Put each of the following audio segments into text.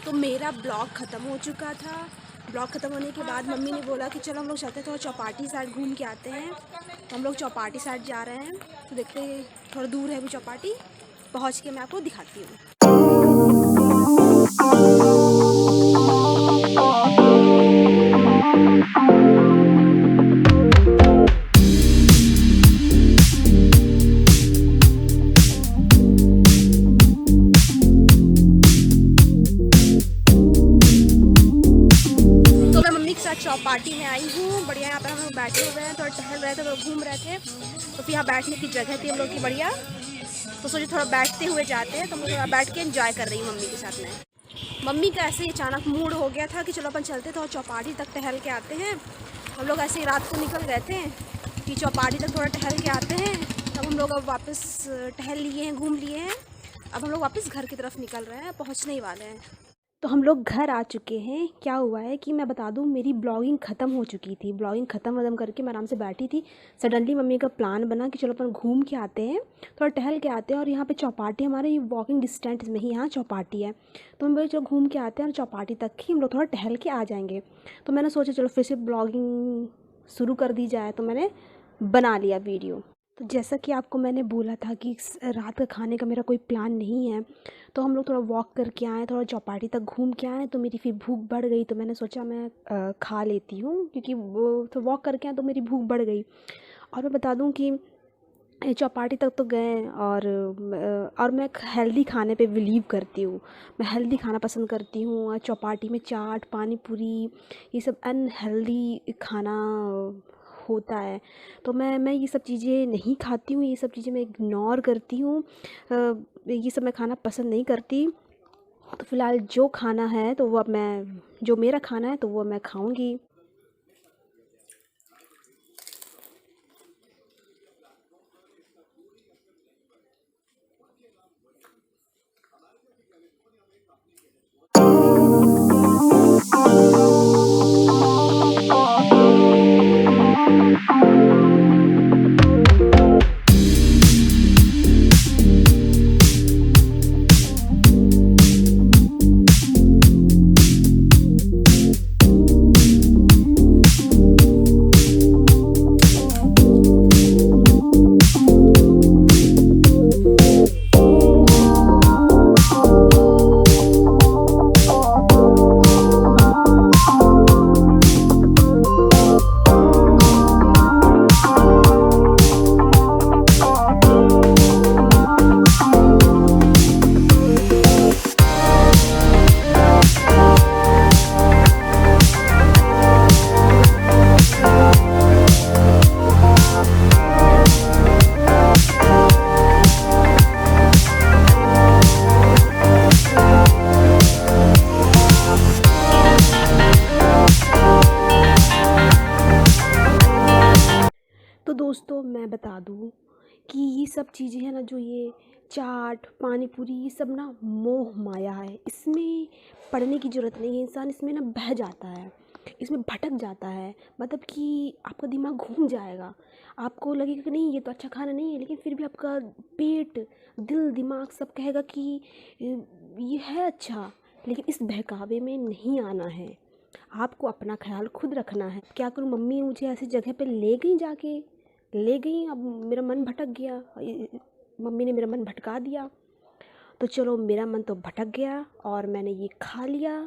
तो मेरा ब्लॉग ख़त्म हो चुका था। ब्लॉग ख़त्म होने के बाद मम्मी ने बोला कि चलो हम लोग चलते हैं, थोड़ा चौपाटी साइड घूम के आते हैं। तो हम लोग चौपाटी साइड जा रहे हैं। तो देखते हैं, थोड़ा दूर है अभी चौपाटी, पहुंच के मैं आपको दिखाती हूँ। तो मैं मम्मी के साथ चौपाटी में आई हूँ। बढ़िया, यहाँ पर हम लोग बैठे हुए हैं, थोड़ा टहल रहे थे, थोड़ा घूम रहे थे। तो फिर यहाँ बैठने की जगह थी हम लोग की बढ़िया, तो सोचे थोड़ा बैठते हुए जाते हैं। तो मैं थोड़ा बैठ के एंजॉय कर रही हूँ मम्मी के साथ में। मम्मी का ऐसे ही अचानक मूड हो गया था कि चलो अपन चलते थोड़ा चौपाटी तक टहल के आते हैं। हम लोग ऐसे ही रात को निकल गए थे कि चौपाटी तक थोड़ा टहल के आते हैं। तब हम लोग अब वापस टहल लिए हैं, घूम लिए हैं। अब हम लोग वापस घर की तरफ निकल रहे हैं, पहुँचने ही वाले हैं। तो हम लोग घर आ चुके हैं। क्या हुआ है कि मैं बता दूं, मेरी ब्लॉगिंग ख़त्म हो चुकी थी। ब्लॉगिंग ख़त्म करके मैं आराम से बैठी थी। सडनली मम्मी का प्लान बना कि चलो अपन घूम के आते हैं, थोड़ा टहल के आते हैं। और यहाँ पे चौपाटी, हमारे वॉकिंग डिस्टेंस में ही यहाँ चौपाटी है। तो हम बोले चलो घूम के आते हैं, और चौपाटी तक ही हम लोग थोड़ा टहल के आ जाएंगे। तो मैंने सोचा चलो फिर से ब्लॉगिंग शुरू कर दी जाए, तो मैंने बना लिया वीडियो। तो जैसा कि आपको मैंने बोला था कि रात का खाने का मेरा कोई प्लान नहीं है, तो हम लोग थोड़ा वॉक करके आए, थोड़ा चौपाटी तक घूम के आए। तो मेरी फिर भूख बढ़ गई, तो मैंने सोचा मैं खा लेती हूँ, क्योंकि वो तो वॉक करके आए तो मेरी भूख बढ़ गई। और मैं बता दूँ कि चौपाटी तक तो गए, और मैं हेल्दी खाने पे बिलीव करती हूँ। मैं हेल्दी खाना पसंद करती हूँ। और चौपाटी में चाट, पानी पूरी, ये सब अनहेल्दी खाना होता है। तो मैं ये सब चीज़ें नहीं खाती हूँ, ये सब चीज़ें मैं इग्नोर करती हूँ। ये सब मैं खाना पसंद नहीं करती। तो फ़िलहाल जो खाना है तो वो अब मैं, जो मेरा खाना है तो वो मैं खाऊंगी। तो दोस्तों मैं बता दूँ कि ये सब चीज़ें हैं ना, जो ये चाट, पानी पूरी, ये सब ना मोह माया है। इसमें पड़ने की ज़रूरत नहीं है। इंसान इसमें ना बह जाता है, इसमें भटक जाता है। मतलब कि आपका दिमाग घूम जाएगा। आपको लगेगा कि नहीं ये तो अच्छा खाना नहीं है, लेकिन फिर भी आपका पेट, दिल, दिमाग सब कहेगा कि ये है अच्छा। लेकिन इस बहकावे में नहीं आना है। आपको अपना ख्याल खुद रखना है। क्या करूँ, मम्मी मुझे ऐसी जगह पे ले गई, जाके ले गई। अब मेरा मन भटक गया, मम्मी ने मेरा मन भटका दिया। तो चलो, मेरा मन तो भटक गया और मैंने ये खा लिया।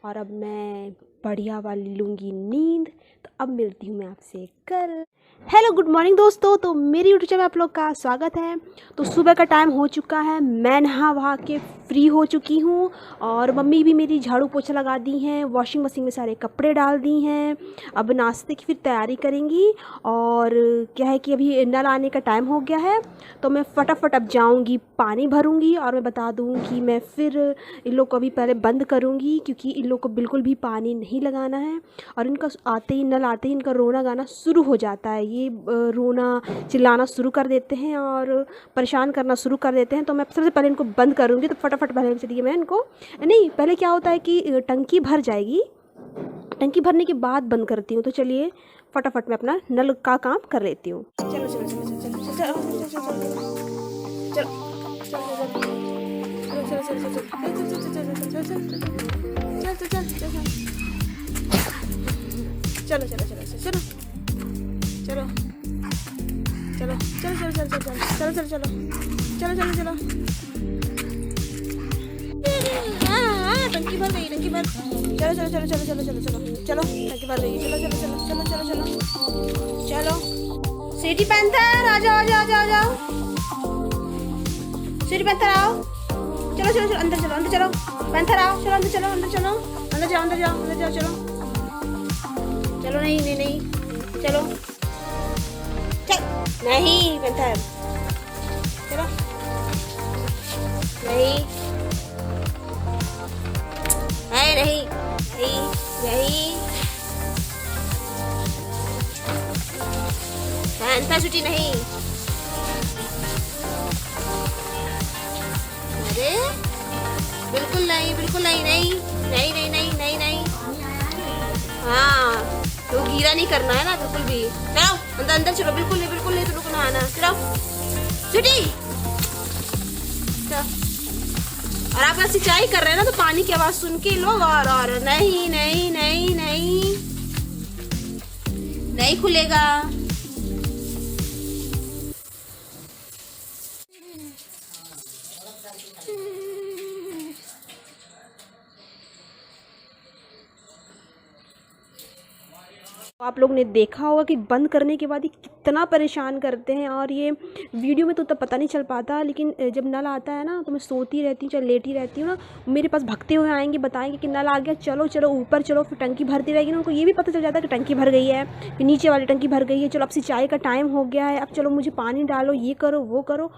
और अब मैं बढ़िया वाली लूँगी नींद। तो अब मिलती हूँ मैं आपसे कल। हेलो, गुड मॉर्निंग दोस्तों। तो मेरी यूट्यूब चैनल में आप लोग का स्वागत है। तो सुबह का टाइम हो चुका है, मैं नहा वहा के फ्री हो चुकी हूँ। और मम्मी भी मेरी झाड़ू पोछा लगा दी हैं, वॉशिंग मशीन में सारे कपड़े डाल दी हैं। अब नाश्ते की फिर तैयारी करेंगी। और क्या है कि अभी नल आने का टाइम हो गया है, तो मैं फटाफट अब जाऊँगी, पानी भरूँगी। और मैं बता दूँ कि मैं फिर इन लोग को अभी पहले बंद करूँगी, क्योंकि इन लोग को बिल्कुल भी पानी नहीं लगाना है। और इनका आते ही, नल आते ही इनका रोना गाना शुरू हो जाता है। ये रोना चिल्लाना शुरू कर देते हैं और परेशान करना शुरू कर देते हैं। तो मैं सबसे पहले इनको बंद करूँगी। तो फटाफट पहले चलिए मैं इनको, नहीं, पहले क्या होता है कि टंकी भर जाएगी, टंकी भरने के बाद बंद करती हूँ। तो चलिए फटाफट मैं अपना नल का काम कर लेती हूँ। चलो चलो चलो चलो चलो चलो चलो चलो चलो चलो चलो चलो चलो चलो चलो चलो चलो चलो चलो चलो चलो चलो चलो चलो चलो चलो चलो चलो चलो चलो चलो टंकी भर गई, टंकी भर। चलो चलो चलो चलो चलो चलो चलो चलो टंकी भर गई। चलो चलो चलो चलो चलो चलो चलो। सिटी पैंथर आ जाओ आ जाओ आ जाओ। सिटी पैंथर आओ। चलो चलो चलो अंदर चलो, अंदर चलो। पैंथर आओ, चलो अंदर चलो, अंदर चलो, अंदर जाओ अंदर जाओ अंदर जाओ। चलो चलो नहीं नहीं नहीं चलो चल नहीं पैंथर चलो नहीं नहीं नहीं नहीं नहीं पैंथर छुट्टी नहीं। अरे बिल्कुल नहीं बिल्कुल नहीं नहीं नहीं नहीं नहीं नहीं नहीं। हाँ तो गीला नहीं करना है ना बिल्कुल भी। चलो अंदर अंदर चलो, बिल्कुल नहीं तो रुको नहाना। चलो छुट्टी। और आप सिंचाई कर रहे हैं ना तो पानी की आवाज सुन के लोग और नहीं नहीं नहीं नहीं नहीं खुलेगा। आप लोग ने देखा होगा कि बंद करने के बाद ये कितना परेशान करते हैं। और ये वीडियो में तो तब पता नहीं चल पाता, लेकिन जब नल आता है ना तो मैं सोती रहती हूँ चाहे लेटी रहती हूँ ना, मेरे पास भगते हुए आएंगे, बताएंगे कि नल आ गया, चलो चलो ऊपर चलो। फिर टंकी भरती रहेगी ना, उनको ये भी पता चल जाता है कि टंकी भर गई है, फिर नीचे वाली टंकी भर गई है, चलो अब सिंचाई का टाइम हो गया है, अब चलो मुझे पानी डालो, ये करो वो करो।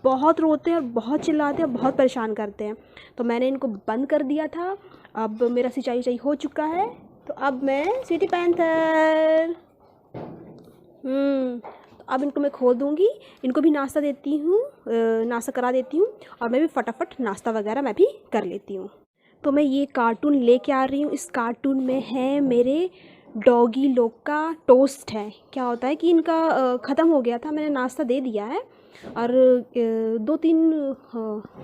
बहुत रोते हैं और बहुत चिल्लाते हैं और बहुत परेशान करते हैं। तो मैंने इनको बंद कर दिया था। अब मेरा सिंचाई हो चुका है, तो अब मैं सिटी पैंथर तो अब इनको मैं खोल दूँगी। इनको भी नाश्ता देती हूँ, नाश्ता करा देती हूँ और मैं भी फटाफट नाश्ता वगैरह मैं भी कर लेती हूँ। तो मैं ये कार्टून लेके आ रही हूँ। इस कार्टून में है मेरे डॉगी लोग का टोस्ट है। क्या होता है कि इनका ख़त्म हो गया था, मैंने नाश्ता दे दिया है और 2-3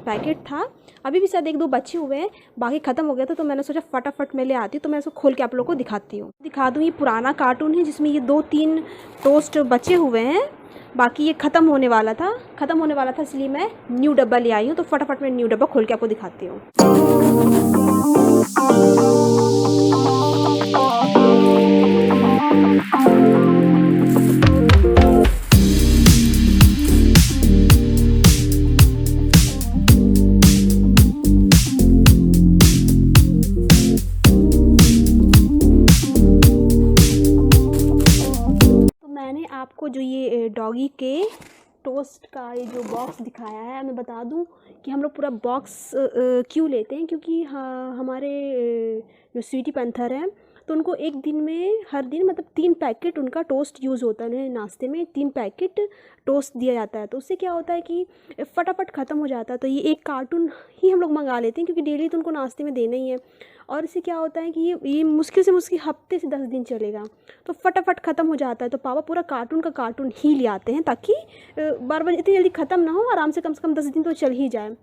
पैकेट था, अभी भी शायद 1-2 बचे हुए हैं, बाकी ख़त्म हो गया था। तो मैंने सोचा फटाफट मैं ले आती हूँ। तो मैं इसको खोल के आप लोगों को दिखा दूँ। ये पुराना कार्टून है जिसमें ये 2-3 टोस्ट बचे हुए हैं, बाकी ये ख़त्म होने वाला था इसलिए मैं न्यू डब्बा ले आई हूँ। तो फटाफट मैं न्यू डब्बा खोल के आपको दिखाती हूँ। आपको जो ये डॉगी के टोस्ट का ये जो बॉक्स दिखाया है, मैं बता दूं कि हम लोग पूरा बॉक्स क्यों लेते हैं, क्योंकि हमारे जो स्वीटी पैंथर हैं तो उनको एक दिन में हर दिन मतलब 3 पैकेट उनका टोस्ट यूज़ होता है। नाश्ते में 3 पैकेट टोस्ट दिया जाता है, तो उससे क्या होता है कि फटाफट ख़त्म हो जाता है। तो ये एक कार्टून ही हम लोग मंगा लेते हैं, क्योंकि डेली तो उनको नाश्ते में देना ही है। और इससे क्या होता है कि ये मुश्किल से मुश्किल हफ्ते से 10 दिन चलेगा, तो फटाफट ख़त्म हो जाता है। तो पापा पूरा कार्टून का कार्टून ही ले आते हैं, ताकि बार बार इतनी जल्दी ख़त्म ना हो, आराम से कम 10 दिन तो चल ही जाए।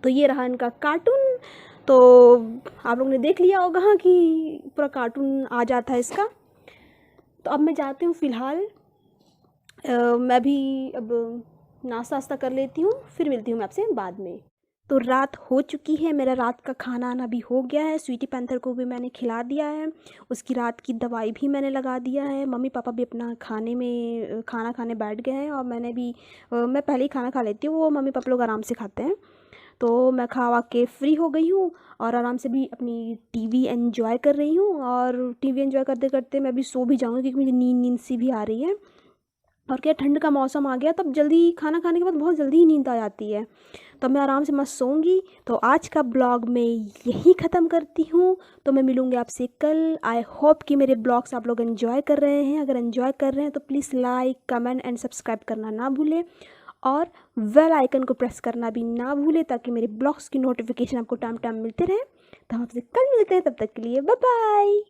तो ये रहा इनका कार्टून। तो आप लोग ने देख लिया होगा हाँ कि पूरा कार्टून आ जाता है इसका। तो अब मैं जाती हूँ फ़िलहाल, मैं भी अब नाश्ता वास्ता कर लेती हूँ, फिर मिलती हूँ मैं आपसे बाद में। तो रात हो चुकी है, मेरा रात का खाना आना भी हो गया है। स्वीटी पैंथर को भी मैंने खिला दिया है, उसकी रात की दवाई भी मैंने लगा दिया है। मम्मी पापा भी अपना खाना खाने बैठ गए हैं, और मैंने भी मैं पहले ही खाना खा लेती हूँ, वो मम्मी पापा लोग आराम से खाते हैं। तो मैं खा के फ्री हो गई हूँ और आराम से भी अपनी टीवी एंजॉय कर रही हूँ। और टीवी एंजॉय करते करते मैं भी सो भी जाऊँगी, क्योंकि मुझे नींद सी भी आ रही है। और क्या, ठंड का मौसम आ गया, तब जल्दी खाना खाने के बाद बहुत जल्दी ही नींद आ जाती है, तो मैं आराम से मस्त सोऊंगी। तो आज का ब्लॉग मैं यहीं ख़त्म करती हूँ। तो मैं मिलूँगी आपसे कल। आई होप कि मेरे ब्लॉग्स आप लोग एंजॉय कर रहे हैं। अगर एंजॉय कर रहे हैं तो please like, comment and subscribe करना ना भूलें, और बेल आइकन को प्रेस करना भी ना भूलें, ताकि मेरे ब्लॉग्स की नोटिफिकेशन आपको टाइम टाइम मिलते रहे। तो हम आपसे कल मिलते हैं, तब तक के लिए बाय बाय।